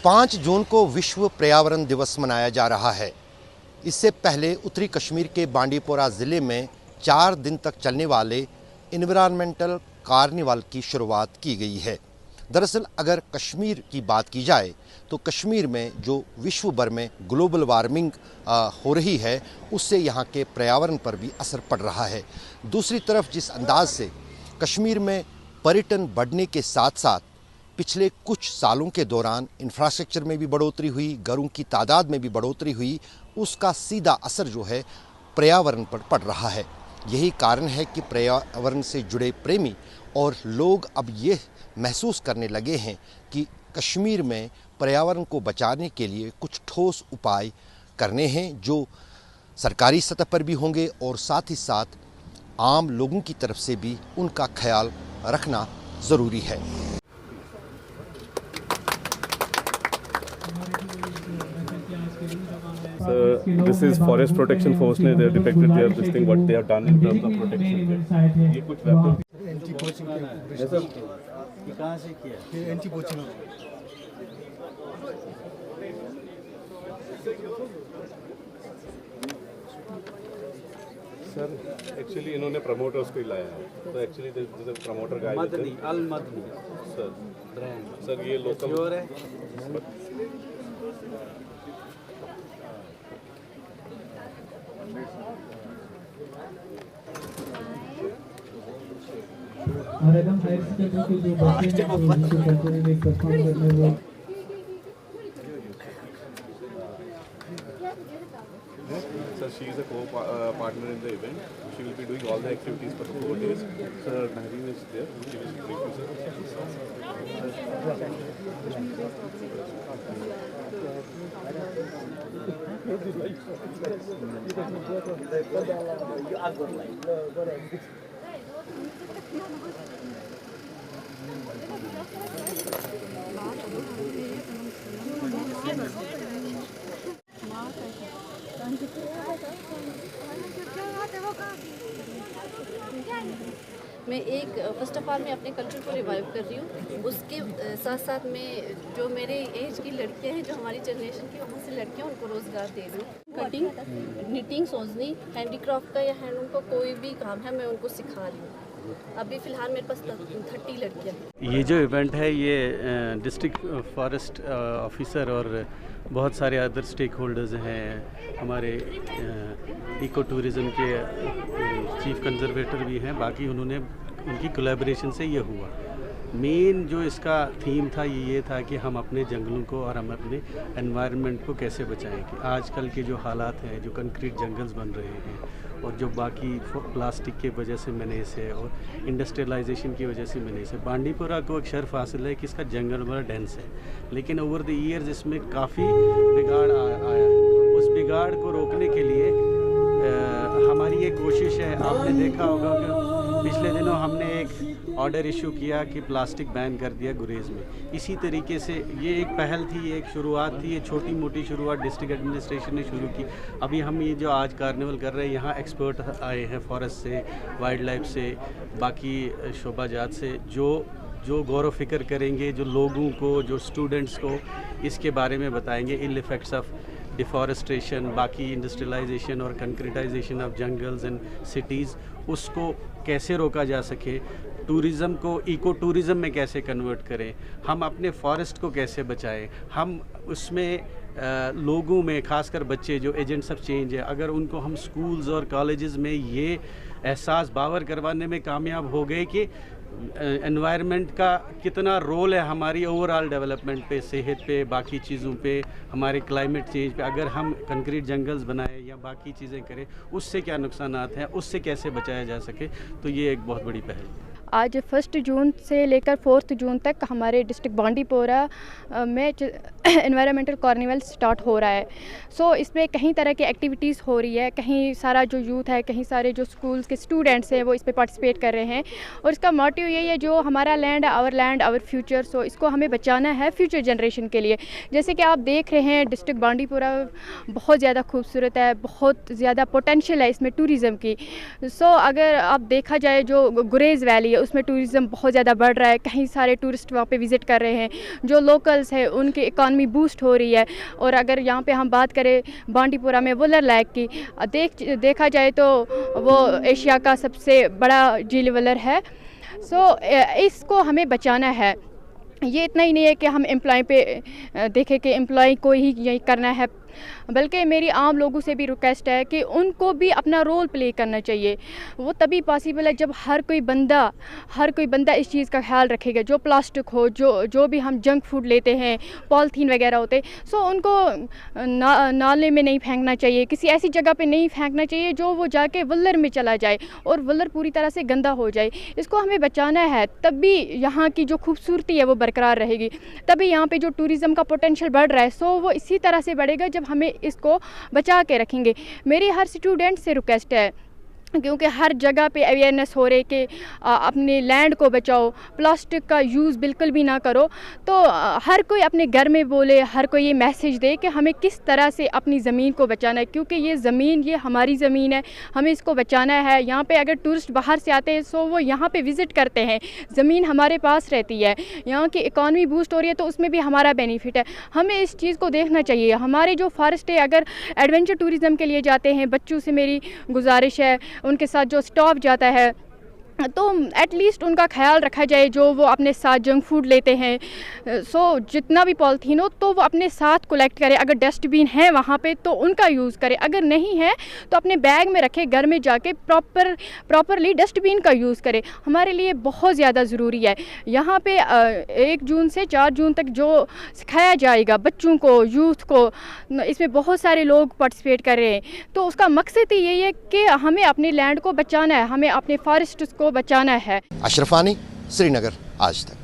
5 जून को विश्व पर्यावरण दिवस मनाया जा रहा है। इससे पहले उत्तरी कश्मीर के बांडीपोरा ज़िले में 4 दिन तक चलने वाले इन्वायरमेंटल कार्निवल की शुरुआत की गई है। दरअसल अगर कश्मीर की बात की जाए तो कश्मीर में जो विश्व भर में ग्लोबल वार्मिंग हो रही है उससे यहाँ के पर्यावरण पर भी असर पड़ रहा है। दूसरी तरफ जिस अंदाज से कश्मीर में पर्यटन बढ़ने के साथ साथ पिछले कुछ सालों के दौरान इंफ्रास्ट्रक्चर में भी बढ़ोतरी हुई, घरों की तादाद में भी बढ़ोतरी हुई, उसका सीधा असर जो है पर्यावरण पर पड़ रहा है। यही कारण है कि पर्यावरण से जुड़े प्रेमी और लोग अब ये महसूस करने लगे हैं कि कश्मीर में पर्यावरण को बचाने के लिए कुछ ठोस उपाय करने हैं जो सरकारी सतह पर भी होंगे और साथ ही साथ आम लोगों की तरफ से भी उनका ख्याल रखना ज़रूरी है। So this is Forest Protection Force ने they depicted their this thing what they have done in terms of protection। ये कुछ weapons एंटी पोचिंग ये कहाँ से किया? ये एंटी पोचिंग। सर एक्चुअली इन्होंने प्रमोटर्स को ही लाया है, तो एक्चुअली जैसे प्रमोटर का मदनी अल मदनी सर ब्रांड सर ये लोकल प्योर है। और एकदम हायर सेकेंडरी के जो बच्चे हैं वो इनको करते हुए परफॉर्म करने वो Sir, she is a co-partner in the event. She will be doing all the activities for the 4 days. Sir, Nahreen is there. She will brief you, मैं एक फर्स्ट ऑफ ऑल मैं अपने कल्चर को revive कर रही हूँ। उसके साथ साथ मैं जो मेरे एज की लड़कियाँ हैं जो हमारी जनरेशन की वहाँ से लड़कियाँ उनको रोज़गार दे रही हूँ। कटिंग, निटिंग, सोजनी, हैंडीक्राफ्ट का या हैंडलूम का कोई भी काम है मैं उनको सिखा रही हूँ। अभी फ़िलहाल मेरे पास 30 लड़कियाँ हैं। ये जो इवेंट है ये डिस्ट्रिक्ट फॉरेस्ट ऑफिसर और बहुत सारे अदर स्टेक होल्डर्स हैं, हमारे इको टूरिज़म के चीफ कंजर्वेटर भी हैं, बाकी उन्होंने उनकी कोलैबोरेशन से ये हुआ। मेन जो इसका थीम था ये था कि हम अपने जंगलों को और हम अपने एनवायरनमेंट को कैसे बचाएं कि आजकल के जो हालात हैं, जो कंक्रीट जंगल्स बन रहे हैं और जो बाकी प्लास्टिक के वजह से मेनेस है और इंडस्ट्रियलाइजेशन की वजह से मेनेस है। बांडीपोरा को एक शर्फ हासिल है कि इसका जंगल बड़ा डेंस है, लेकिन ओवर द ईयर्स इसमें काफ़ी बिगाड़ आया। उस बिगाड़ को रोकने के लिए हमारी ये कोशिश है। आपने देखा होगा कि पिछले दिनों हमने एक ऑर्डर इशू किया कि प्लास्टिक बैन कर दिया गुरेज में। इसी तरीके से ये एक पहल थी, ये एक शुरुआत थी, ये छोटी मोटी शुरुआत डिस्ट्रिक्ट एडमिनिस्ट्रेशन ने शुरू की। अभी हम ये जो आज कार्निवल कर रहे हैं यहाँ एक्सपर्ट आए हैं फॉरेस्ट से, वाइल्ड लाइफ से, बाकी शोभाजात से, जो गौर फिक्र करेंगे, जो लोगों को, जो स्टूडेंट्स को इसके बारे में बताएंगे, इल इफ़ेक्ट्स ऑफ डिफॉरेस्टेशन, बाकी इंडस्ट्रियलाइजेशन और कंक्रीटाइजेशन ऑफ जंगल्स एंड सिटीज़, उसको कैसे रोका जा सके, टूरिज़म को इको टूरिज़म में कैसे कन्वर्ट करें, हम अपने फॉरेस्ट को कैसे बचाएं, हम उसमें लोगों में खासकर बच्चे जो एजेंट्स ऑफ चेंज है, अगर उनको हम स्कूल्स और कॉलेजेस में ये एहसास बावर करवाने में कामयाब हो गए कि एनवायरनमेंट का कितना रोल है हमारी ओवरऑल डेवलपमेंट पे, सेहत पे, बाकी चीज़ों पे, हमारे क्लाइमेट चेंज पे, अगर हम कंक्रीट जंगल्स बनाएं या बाकी चीज़ें करें उससे क्या नुकसानात हैं, उससे कैसे बचाया जा सके, तो ये एक बहुत बड़ी पहल है। आज 1 जून से लेकर 4 जून तक हमारे डिस्ट्रिक्ट बांडीपोरा में एनवायरमेंटल कार्निवल स्टार्ट हो रहा है। सो इसमें कई तरह की एक्टिविटीज़ हो रही है, कहीं सारा जो यूथ है, कहीं सारे जो स्कूल्स के स्टूडेंट्स हैं वो इस पे पार्टिसिपेट कर रहे हैं। और इसका मोटिव यही है जो हमारा लैंड आवर फ्यूचर, सो इसको हमें बचाना है फ्यूचर जनरेशन के लिए। जैसे कि आप देख रहे हैं डिस्ट्रिक्ट बांडीपोरा बहुत ज़्यादा खूबसूरत है, बहुत ज़्यादा पोटेंशियल है इसमें टूरिज़म की। सो अगर आप देखा जाए जो गुरेज़ वैली उसमें टूरिज़्म बहुत ज़्यादा बढ़ रहा है, कहीं सारे टूरिस्ट वहाँ पे विज़िट कर रहे हैं, जो लोकल्स है उनकी इकॉनमी बूस्ट हो रही है। और अगर यहाँ पे हम बात करें बांडीपुरा में वुलर लेक की, देखा जाए तो वो एशिया का सबसे बड़ा झील वुलर है। सो इसको हमें बचाना है। ये इतना ही नहीं है कि हम एम्प्लॉय पे देखें कि एम्प्लॉय को ही यही करना है, बल्कि मेरी आम लोगों से भी रिक्वेस्ट है कि उनको भी अपना रोल प्ले करना चाहिए। वो तभी पॉसिबल है जब हर कोई बंदा इस चीज़ का ख्याल रखेगा। जो प्लास्टिक हो, जो भी हम जंक फूड लेते हैं, पॉलीथीन वगैरह होते, सो उनको नाले में नहीं फेंकना चाहिए, किसी ऐसी जगह पे नहीं फेंकना चाहिए जो वो जाके वुलर में चला जाए और वुलर पूरी तरह से गंदा हो जाए। इसको हमें बचाना है, तभी यहाँ की जो खूबसूरती है वो बरकरार रहेगी, तभी यहाँ पे जो टूरिज़्म का पोटेंशियल बढ़ रहा है सो वो इसी तरह से बढ़ेगा जब हमें इसको बचा के रखेंगे। मेरी हर स्टूडेंट से रिक्वेस्ट है, क्योंकि हर जगह पे अवेयरनेस हो रही कि अपने लैंड को बचाओ, प्लास्टिक का यूज़ बिल्कुल भी ना करो। तो हर कोई अपने घर में बोले, हर कोई ये मैसेज दे कि हमें किस तरह से अपनी ज़मीन को बचाना है, क्योंकि ये हमारी ज़मीन है, हमें इसको बचाना है। यहाँ पे अगर टूरिस्ट बाहर से आते हैं सो वो यहाँ पे विज़िट करते हैं, ज़मीन हमारे पास रहती है, यहाँ की इकॉनमी बूस्ट हो रही है, तो उसमें भी हमारा बेनिफिट है। हमें इस चीज़ को देखना चाहिए। हमारे जो फॉरेस्ट है, अगर एडवेंचर टूरिज़म के लिए जाते हैं, बच्चों से मेरी गुजारिश है, उनके साथ जो स्टॉप जाता है तो एटलीस्ट उनका ख्याल रखा जाए, जो वो अपने साथ जंक फूड लेते हैं। सो जितना भी पॉलीथीन हो तो वो अपने साथ कलेक्ट करें। अगर डस्टबिन है वहाँ पे तो उनका यूज़ करें, अगर नहीं है तो अपने बैग में रखें, घर में जाके प्रॉपरली डस्टबिन का यूज़ करें। हमारे लिए बहुत ज़्यादा ज़रूरी है। यहाँ पे 1 जून से 4 जून तक जो सिखाया जाएगा बच्चों को, यूथ को, इसमें बहुत सारे लोग पार्टिसिपेट कर रहे हैं। तो उसका मकसद ही यही है कि हमें अपने लैंड को बचाना है, हमें अपने फॉरेस्ट को बचाना है। अशरफ आनी, श्रीनगर, आज तक।